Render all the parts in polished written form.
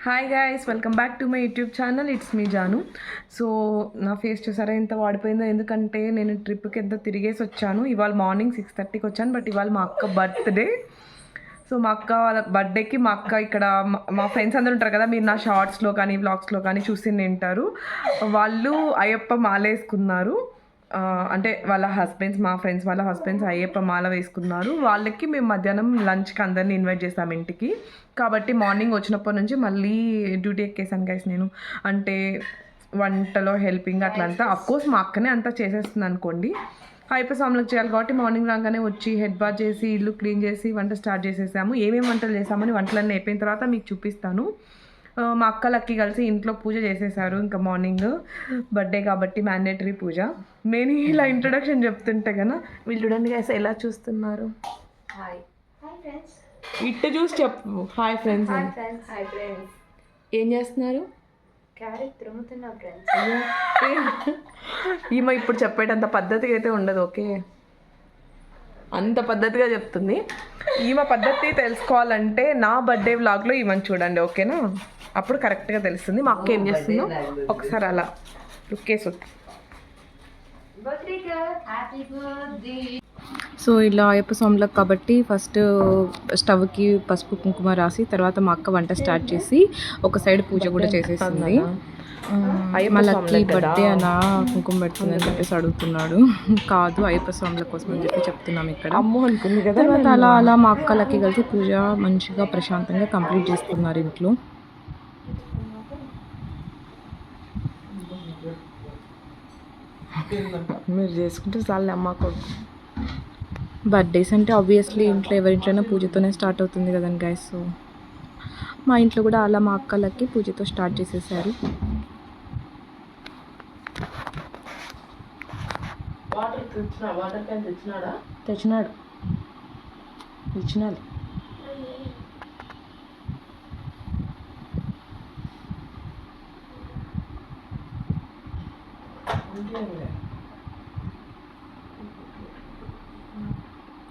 Hi guys, welcome back to my YouTube channel. It's me Jaanu. So నా face చూసారా ఎంత వాడిపోయిందో, ఎందుకంటే నేను ట్రిప్కి ఎంత తిరిగేసి వచ్చాను. ఇవాళ మార్నింగ్ 6:30కి వచ్చాను, బట్ ఇవాళ మా అక్క బర్త్డే. సో మా అక్క వాళ్ళ బర్త్డేకి మా అక్క ఇక్కడ మా ఫ్రెండ్స్ అందరూ ఉంటారు కదా, మీరు నా షార్ట్స్లో కానీ వ్లాగ్స్లో కానీ చూసి వింటారు. వాళ్ళు అయ్యప్ప మాలేసుకున్నారు. అంటే వాళ్ళ హస్బెండ్స్, మా ఫ్రెండ్స్ వాళ్ళ హస్బెండ్స్ అయ్యప్ప మాల వేసుకున్నారు. వాళ్ళకి మేము మధ్యాహ్నం లంచ్కి అందరినీ ఇన్వైట్ చేస్తాం ఇంటికి. కాబట్టి మార్నింగ్ వచ్చినప్పటి నుంచి మళ్ళీ డ్యూటీ ఎక్కేసాను గైస్ నేను. అంటే వంటలో హెల్పింగ్ అట్లంతా అఫ్కోర్స్ మా అక్కనే అంతా చేసేస్తుంది అనుకోండి. అయ్యప్ప స్వాములకు చేయాలి కాబట్టి మార్నింగ్ రాగానే వచ్చి హెడ్ బాత్ చేసి ఇల్లు క్లీన్ చేసి వంట స్టార్ట్ చేసేసాము. ఏమేమి వంటలు చేసామని వంటలన్నీ అయిపోయిన తర్వాత మీకు చూపిస్తాను. మా అక్కలకి కలిసి ఇంట్లో పూజ చేసేసారు. ఇంకా మార్నింగ్ బర్త్డే కాబట్టి మ్యాండేటరీ పూజ. నేను ఇలా ఇంట్రొడక్షన్ చెప్తుంటే కదా వీళ్ళు చూడండి గైస్ ఎలా చూస్తున్నారు. ఇట్టు చూసి చెప్పు హాయ్ ఫ్రెండ్స్. ఏం చేస్తున్నారు? ఈమె ఇప్పుడు చెప్పేటంత పద్ధతిగా అయితే ఉండదు. ఓకే, అంత పద్ధతిగా చెప్తుంది. ఈమె పద్ధతి తెలుసుకోవాలంటే నా బర్త్డే వ్లాగ్లో ఈమెను చూడండి, ఓకేనా? అప్పుడు కరెక్ట్గా తెలుస్తుంది మా అక్క ఏం చేస్తుందో. ఒకసారి అలా లుక్కేసి. సో ఇలా అయ్యప్ప స్వాములకు కాబట్టి ఫస్ట్ స్టవ్కి పసుపు కుంకుమ రాసి తర్వాత మా అక్క వంట స్టార్ట్ చేసి ఒక సైడ్ పూజ కూడా చేసేస్తుంది. మళ్ళీ బర్త్డే అలా కుంకుమ పెడుతుందని చెప్పేసి అడుగుతున్నాడు. కాదు, అయ్యప్ప స్వాముల కోసం అని చెప్పి చెప్తున్నాం ఇక్కడ. తర్వాత అలా అలా మా అక్కలకి కలిసి పూజ మంచిగా ప్రశాంతంగా కంప్లీట్ చేస్తున్నారు ఇంట్లో. మీరు చేసుకుంటే చాలు అమ్మ కొడుకు. బర్త్డేస్ అంటే ఆబ్వియస్లీ ఇంట్లో ఎవరింట్లోనే పూజతోనే స్టార్ట్ అవుతుంది కదండి గైస్. సో మా ఇంట్లో కూడా అలా మా అక్కలకి పూజతో స్టార్ట్ చేసేసారు. తెచ్చినాడు ఇచ్చినాడు.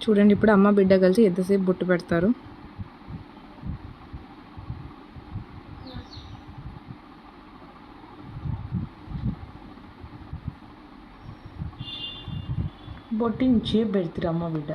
చూడండి ఇప్పుడు అమ్మ బిడ్డ కలిసి ఎంతసేపు బొట్టు పెడతారు. బొట్టించి పెడతారు అమ్మ బిడ్డ.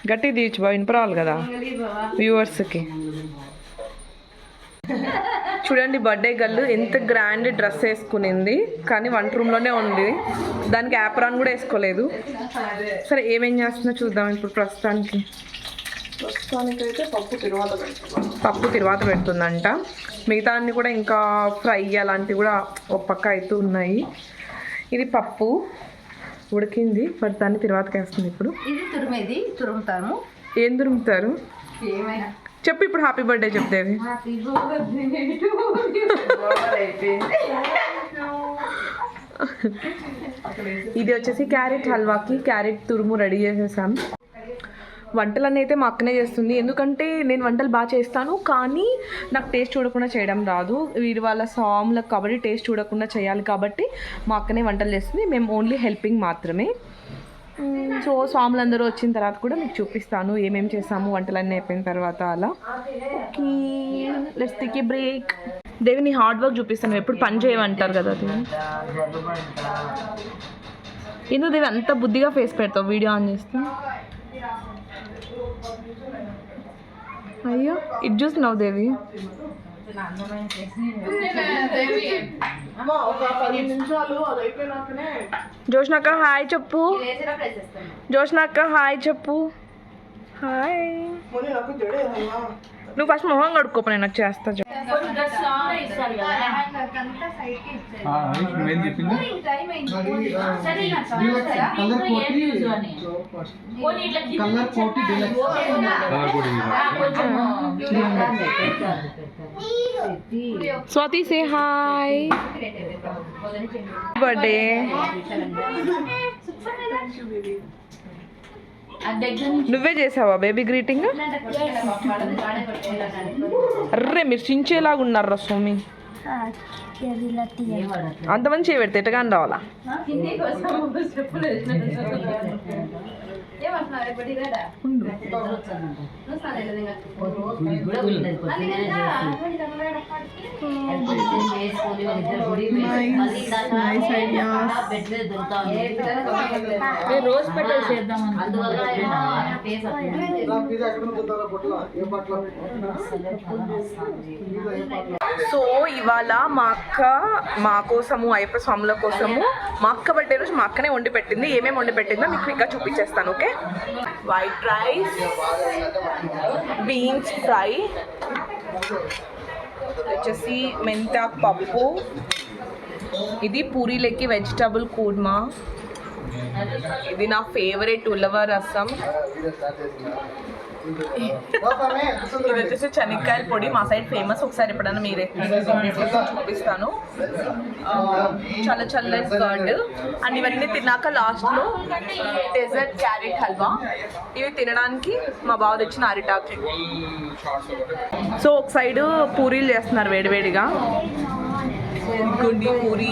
గట్టి తీయచ్చు బాగా వినపరావాలి కదా వ్యూవర్స్కి. చూడండి బర్త్డే గర్ల్ ఎంత గ్రాండ్ డ్రెస్ వేసుకునింది, కానీ వంట రూమ్లోనే ఉంది. దానికి యాప్రాన్ కూడా వేసుకోలేదు. సరే ఏమేం చేస్తుందో చూద్దాం ఇప్పుడు. ప్రస్తుతానికైతే పప్పు తిరువాత పెడుతుందంట. మిగతా అన్ని కూడా ఇంకా ఫ్రై అలాంటివి కూడా ఒక పక్క అవుతూ ఉన్నాయి. ఇది పప్పు ఉడికింది, బట్ దాన్ని తిరువాతకి వేస్తుంది. ఇప్పుడు ఇది తురుముతాము. ఏం తురుముతారు చెప్పు ఇప్పుడు. హ్యాపీ బర్త్డే చెప్తేవి. ఇది వచ్చేసి క్యారెట్ హల్వాకి క్యారెట్ తురుము రెడీ చేసేసాం. వంటలన్నీ అయితే మా అక్కనే చేస్తుంది, ఎందుకంటే నేను వంటలు బాగా చేస్తాను కానీ నాకు టేస్ట్ చూడకుండా చేయడం రాదు. వీరి వాళ్ళ సాములకు కాబట్టి టేస్ట్ చూడకుండా చేయాలి కాబట్టి మా అక్కనే వంటలు చేస్తుంది. మేము ఓన్లీ హెల్పింగ్ మాత్రమే. సో స్వాములందరూ వచ్చిన తర్వాత కూడా మీకు చూపిస్తాను ఏమేమి చేసాము వంటలన్నీ అయిపోయిన తర్వాత. అలా లెట్స్ టేక్ ఏ బ్రేక్. దేవి నీ హార్డ్ వర్క్ చూపిస్తాను. ఎప్పుడు పని చేయమంటారు కదా దేవి. ఎందుకు దేవి అంత బుద్ధిగా ఫేస్ పెడతావు వీడియో ఆన్ చేస్తా? అయ్యో ఇది చూస్తున్నావు దేవి. జోష్నక్క హాయ్ చెప్పు. జోష్నక్క హాయ్ చెప్పు. హాయ్. నువ్వు ఫస్ట్ మొహం కడుక్కోప, నేను నాకు చేస్తా. Swathi say hi. బర్త్డే. నువ్వే చేసావా బేబీ గ్రీటింగ్? అర్రే మీరు చించేలాగా ఉన్నారా స్వామి. అంత మంచి చేయబెడితే ఎట్టగాని రావాలా? రోజ్ పెటల్ చేద్దాం. సో ఇవాళ మా అక్క మా కోసము అయ్యప్ప స్వాముల కోసము మా అక్క బర్త్డే రోజు మా అక్కనే వండి పెట్టింది. ఏమేమి వండి పెట్టిందో మీకు ఇంకా చూపించేస్తాను. Okay, white rice, beans fry, వచ్చేసి మెంతాకు పప్పు, ఇది పూరీలకి వెజిటబుల్ కూర్మా, ఇది నా ఫేవరెట్ ఉలవ రసం, ఇది వచ్చేసి శనక్కాయల పొడి మా సైడ్ ఫేమస్. ఒకసారి ఎప్పుడైనా మీరే చూపిస్తాను. చాలా చల్లని కర్డ్. అండ్ ఇవన్నీ తిన్నాక లాస్ట్లో డెజర్ట్ క్యారెట్ హల్వా. ఇవి తినడానికి మా బావ తెచ్చిన అరిటాకు. సో ఒక సైడ్ పూరీలు చేస్తున్నారు వేడివేడిగా, గుండి పూరి,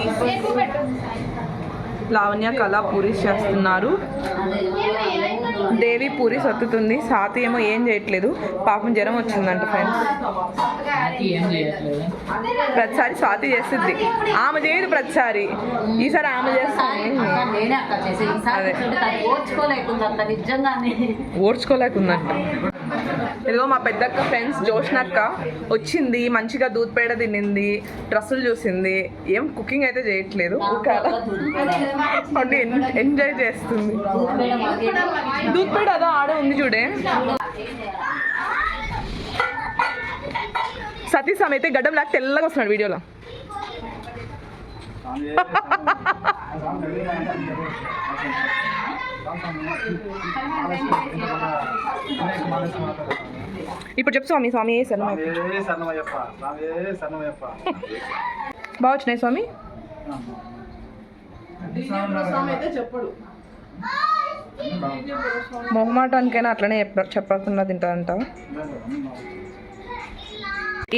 లావణ్య కళా పూరీస్ చేస్తున్నారు. దేవి పూరి సత్తుతుంది. సాతి ఏమో ఏం చేయట్లేదు, పాపం జ్వరం వచ్చిందంట ఫ్రెండ్స్. ప్రతిసారి స్వాతి చేస్తుంది, ఆమె చేయదు ప్రతిసారి. ఈసారి ఆమె చేస్తుంది. ఓర్చుకోలేకుందంట. ఇదిగో మా పెద్దక్క ఫ్రెండ్స్ జోష్నక్క వచ్చింది, మంచిగా దూద్ పేడ తినింది, డ్రెస్సులు చూసింది. ఏం కుకింగ్ అయితే చేయట్లేదు, ఎంజాయ్ చేస్తుంది. దూద్ పేడ అదో ఆడే ఉంది చూడే. సతీష్ అయితే గడ్డం లాగా తెల్లగా వస్తున్నాడు వీడియోలో. ఇప్పుడు చెప్పు స్వామి. స్వామి ఏ బాగా వచ్చినాయి స్వామి. మొహమాటానికైనా అట్లనే చెప్పకుండా తింటారంట.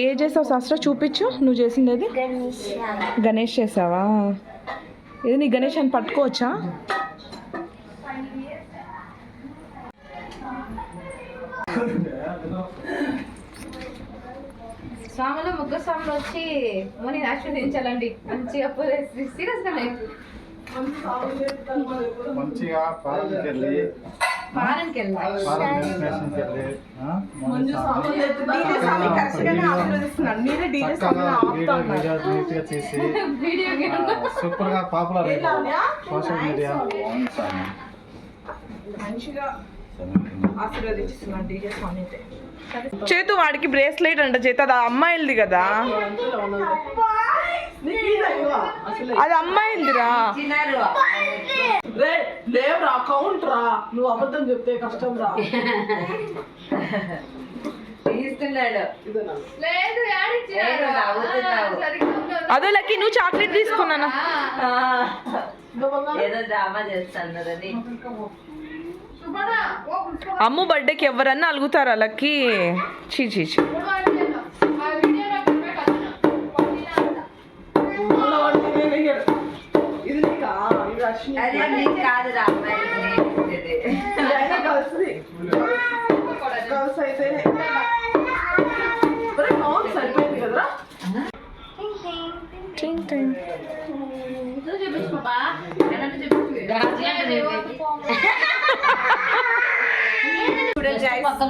ఏ చేసావు శాస్త్ర? చూపించు నువ్వు చేసింది. గణేష్ చేసావా? ఏది నీ గణేష్ అని పట్టుకోవచ్చా? స్వాములు ముగ్గురు స్వాములు వచ్చి మోని ఆశీర్వదించాలండి. మంచిగా సీరియస్గా మంచిగా సూపర్ గా పాపులర్ సోషల్ మీడియా. చేతు వాడికి బ్రేస్లెట్ అంట. చేతు అది అమ్మాయిలది కదా, అది అమ్మాయిలదిరా. లేవురా కౌంట్ రా, నువ్వు అబద్ధం చెప్తే కష్టం రా. అదే లక్కీ నువ్వు చాక్లెట్ తీసుకున్నానా? అమ్ము బర్త్డేకి ఎవరన్నా అలుగుతారా లక్కీ? చీ చీ చీ.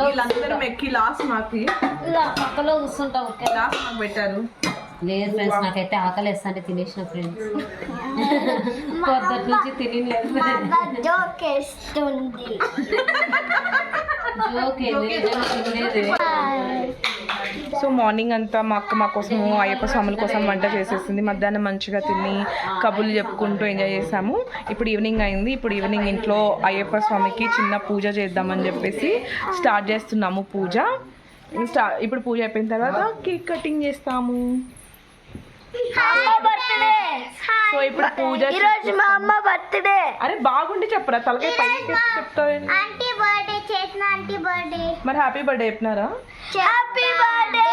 వీళ్ళందరూ మెక్కి లాస్ట్ మాకు పక్కలో కూర్చుంటావు. లాస్ట్ మాకు పెట్టారు. లేదు ఫ్రెండ్స్, నాకైతే ఆకలి వేస్తాంటే తినేసిన ఫ్రెండ్స్. పొద్దుటి నుంచి తినలేదు. సో మార్నింగ్ అంతా మా అక్క మా కోసం అయ్యప్ప స్వాముల కోసం వంట చేసేసింది. మధ్యాహ్నం మంచిగా తిని కబుర్లు చెప్పుకుంటూ ఎంజాయ్ చేసాము. ఇప్పుడు ఈవినింగ్ అయింది. ఇప్పుడు ఈవినింగ్ ఇంట్లో అయ్యప్ప స్వామికి చిన్న పూజ చేద్దామని చెప్పేసి స్టార్ట్ చేస్తున్నాము పూజ. ఇప్పుడు పూజ అయిపోయిన తర్వాత కేక్ కటింగ్ చేస్తాము. సో ఇప్పుడు పూజ ఈరోజు మా అమ్మ బర్త్డే. అరే బాగుండి చెప్పరా, తలకాయ పైకి చెప్తావు. ఆంటీ బర్త్డే చేసిన ఆంటీ బర్త్డే. మరి హ్యాపీ బర్త్డే చెప్పినారా? Happy birthday.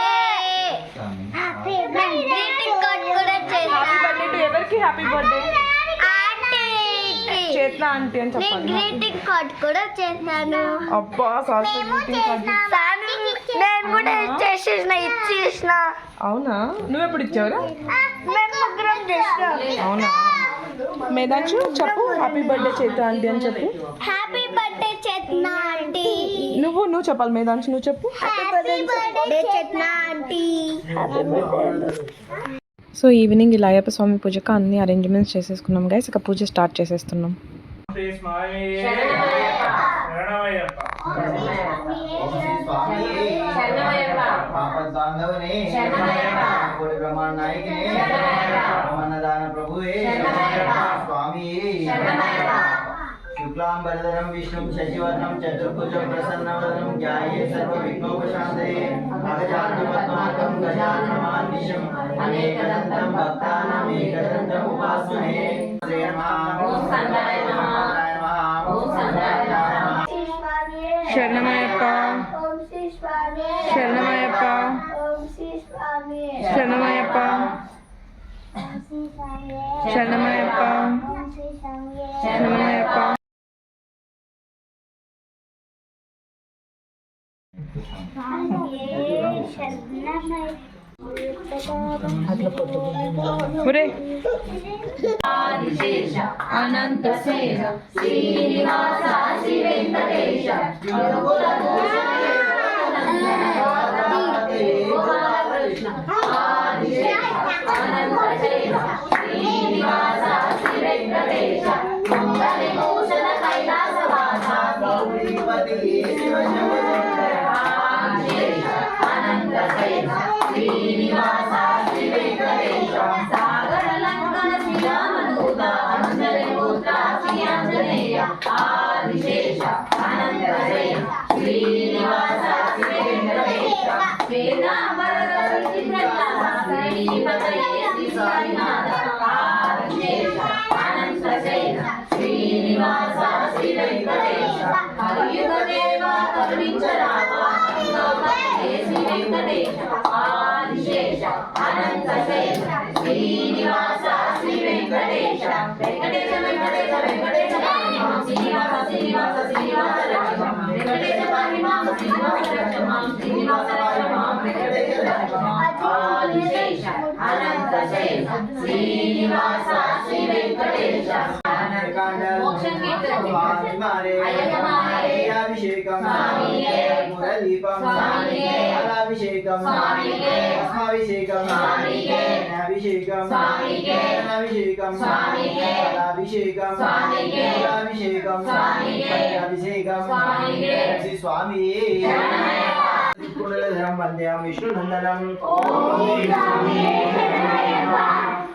Happy birthday. Greeting card కూడా చేసిన. హ్యాపీ బర్త్డే టు ఎవరికి? హ్యాపీ బర్త్డే ఆంటీకి. చేతన ఆంటీ అని చెప్పాలి. గ్రీటింగ్ కార్డ్ కూడా చేశాను. అబ్బా సారీ గ్రీటింగ్ కార్డ్. నేను కూడా ఇచ్చేసిన. అవునా, నువ్వు ఎప్పుడు ఇచ్చావురా? మేము ముగ్గురం చేసినాం. అవునా, మేధాంశు చెప్పు హ్యాపీ బర్త్డే చేత ఆంటీ అని చెప్పు. హ్యాపీ బర్త్డే చేసిన ఆంటీ. నువ్వు చెప్పాలి మేధాంశు, నువ్వు చెప్పు. హ్యాపీ బర్త్డే చేసిన ఆంటీ. సో ఈవినింగ్ ఇలా అయ్యప్ప స్వామి పూజకు అన్ని అరేంజ్మెంట్స్ చేసేసుకున్నాం గైస్. ఇక పూజ స్టార్ట్ చేసేస్తున్నాం. शुक्लांबरधरं विष्णुं शशिवर्णं चतुर्भुजं प्रसन्नवदनं ध्याये सर्वविघ्नोपशान्तये अगजाननपद्मार्कं गजाननमानिशम् अनेकदन्तं भक्तानाम् एकदन्तम् उपास्महे. श्री नमः ओम संगाय नमः ओम संगाय नमः. శరణమయ్యప్ప శరణమయ్యప్ప శరణమయ్యప్ప శరణమయ్యప్ప శరణమయ్యప్ప. ఒరే అనంత సేన శ్రీనివాస శ్రీ వెంకటేశ గోపాలకృష్ణ అనంత సేన శ్రీనివాస శ్రీ వెంకటేశ మంగళభూషణ కైలాసవాస అనంత సేన శ్రీనివాస శ్రీ వెంకటేశ సాగర లంకన శ్రీరామదూత అంజలిపుత్ర శ్రీ ఆంజనేయ ఆదిశేష అనంత సేన శ్రీనివాస శ్రీ వెంకటేశ వేదాంబర విచిత్రలాస శ్రీపతయే శ్రీ సాయినాథ ఆదిశేష అనంత సేన శ్రీనివాస శ్రీ వెంకటేశ కలియుగ దేవ కరుణించరావా శ్రీ వెంకటేశ ఆదిశేష అనంత సేన శ్రీనివాస శ్రీ వెంకటేశ వెంకటేశ వెంకటేశ వెంకటేశ శ్రీనివాస శ్రీనివాస శ్రీనివాస రక్షమాం వెంకటేశ పాహిమాం శ్రీనివాస రక్షమాం శ్రీనివాస రక్షమాం వెంకటేశ రక్షమాం ఆదిశేష అనంత సేన శ్రీనివాస శ్రీ వెంకటేశ మోక్షం కీర్తన అయ్యమారే అభిషేకం స్వామియే మురళీపం స్వామియే అభిషేకం స్వామియే అభిషేకం స్వామియే అభిషేకం స్వామియే అభిషేకం స్వామియే అభిషేకం స్వామియే అభిషేకం స్వామియే అభిషేకం స్వామియే శ్రీ స్వామి త్రిపురధరం వంద్యం విష్ణునందనం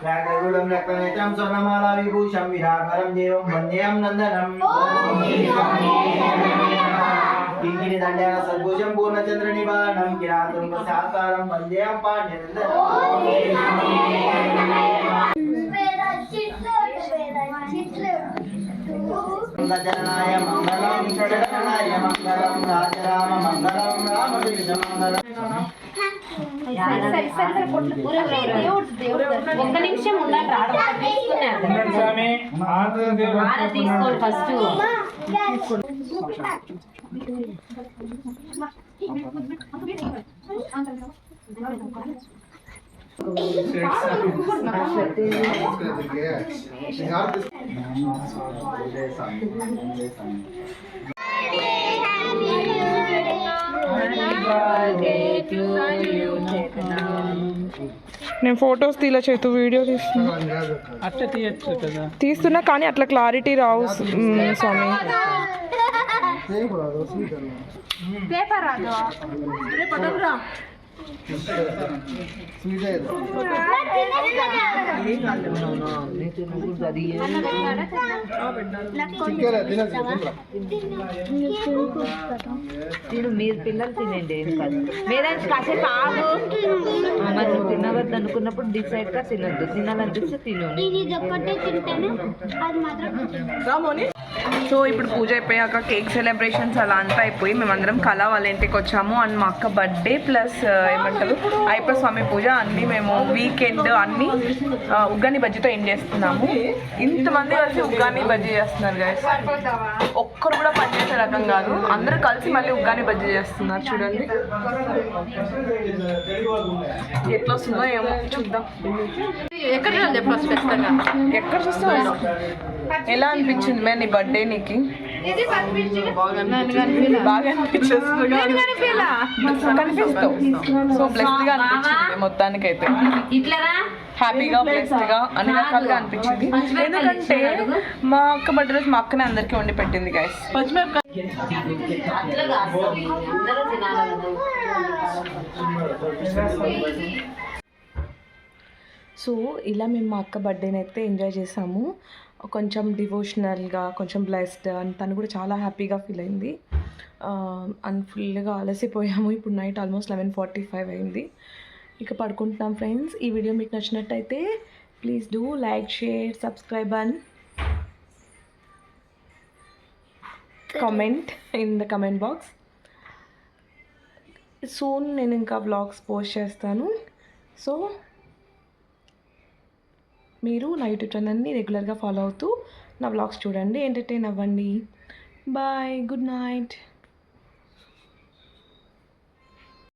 వ్యాఘ్రగూఢం రక్తనేత్రం స్వర్ణమాలా విభూషం విరాఘరం దేవం వంద్యం నందనం కింకిని దండన సద్భుజం పూర్ణచంద్ర నివారణం కిరాతుం సాకారం వంద్యం పాండ్యనందనం గజనాయ మంగళం జగన్నాయ మంగళం రాజరామ మంగళం రామకృష్ణ మంగళం. ఒక్క నిమిషం ఉండాలి రాడు తీసుకోండి ఫస్ట్ నేను ఫొటోస్ తీలా చేతు వీడియో తీస్తున్నా కానీ అట్లా క్లారిటీ రావు స్వామి. స్వీట్ ఏదో చికెన్ తిను మీరు పిల్లలు తినండి ఏం కాదు మీరేం కాసేపు ఆగు మరి నువ్వు తినవద్దు అనుకున్నప్పుడు డిసైడ్గా తినొద్దు తినాలనిపిస్తే తిను ఇది ఒక్కటే తింటాను అది మాత్రం సో ఇప్పుడు పూజ అయిపోయాక కేక్ సెలబ్రేషన్స్ అలా అంతా అయిపోయి మేమందరం కళా వాళ్ళ ఇంటికి వచ్చాము. అండ్ మా అక్క బర్త్డే ప్లస్ ఏమంటారు అయ్యప్ప స్వామి పూజ అన్నీ మేము వీకెండ్ అన్నీ ఉగ్గాని బజ్జీతో ఏం చేస్తున్నాము. ఇంతమంది కలిసి ఉగ్గాని బజ్జీ చేస్తున్నారు గైస్. ఒక్కరు కూడా పనిచేసే రకం కాదు, అందరూ కలిసి మళ్ళీ ఉగ్గాని బజ్జీ చేస్తున్నారు. చూడండి ఎట్లా వస్తుందో ఏమో చూద్దాం. ఎక్కడ చూస్తావు ఎలా అనిపించింది మే నీ బర్త్డే నీకు? బాగా అనిపించేస్తుంది కనిపిస్తావు. సో బ్లెస్డ్ గా అనిపించింది మొత్తానికైతే. హ్యాపీగా బ్లెస్డ్ గా అన్ని రకాలుగా అనిపించింది. ఎందుకంటే మా అక్క బర్త్డే రోజు మా అక్కనే అందరికీ వండి పెట్టింది గైస్. సో ఇలా మేము మా అక్క బర్త్డేని అయితే ఎంజాయ్ చేసాము. కొంచెం డివోషనల్గా, కొంచెం బ్లెస్డ్ అండ్ తను కూడా చాలా హ్యాపీగా ఫీల్ అయింది. అండ్ ఫుల్గా అలసిపోయాము. ఇప్పుడు నైట్ ఆల్మోస్ట్ 11:45 అయింది. ఇక పడుకుంటున్నాం ఫ్రెండ్స్. ఈ వీడియో మీకు నచ్చినట్టయితే please do like, share, subscribe and comment in the comment box. Soon నేను ఇంకా వ్లాగ్స్ పోస్ట్ చేస్తాను. సో మీరు నా యూట్యూబ్ ఛానల్ని రెగ్యులర్గా ఫాలో అవుతూ నా వ్లాగ్స్ చూడండి, ఎంటర్టైన్ అవ్వండి. Bye, good night.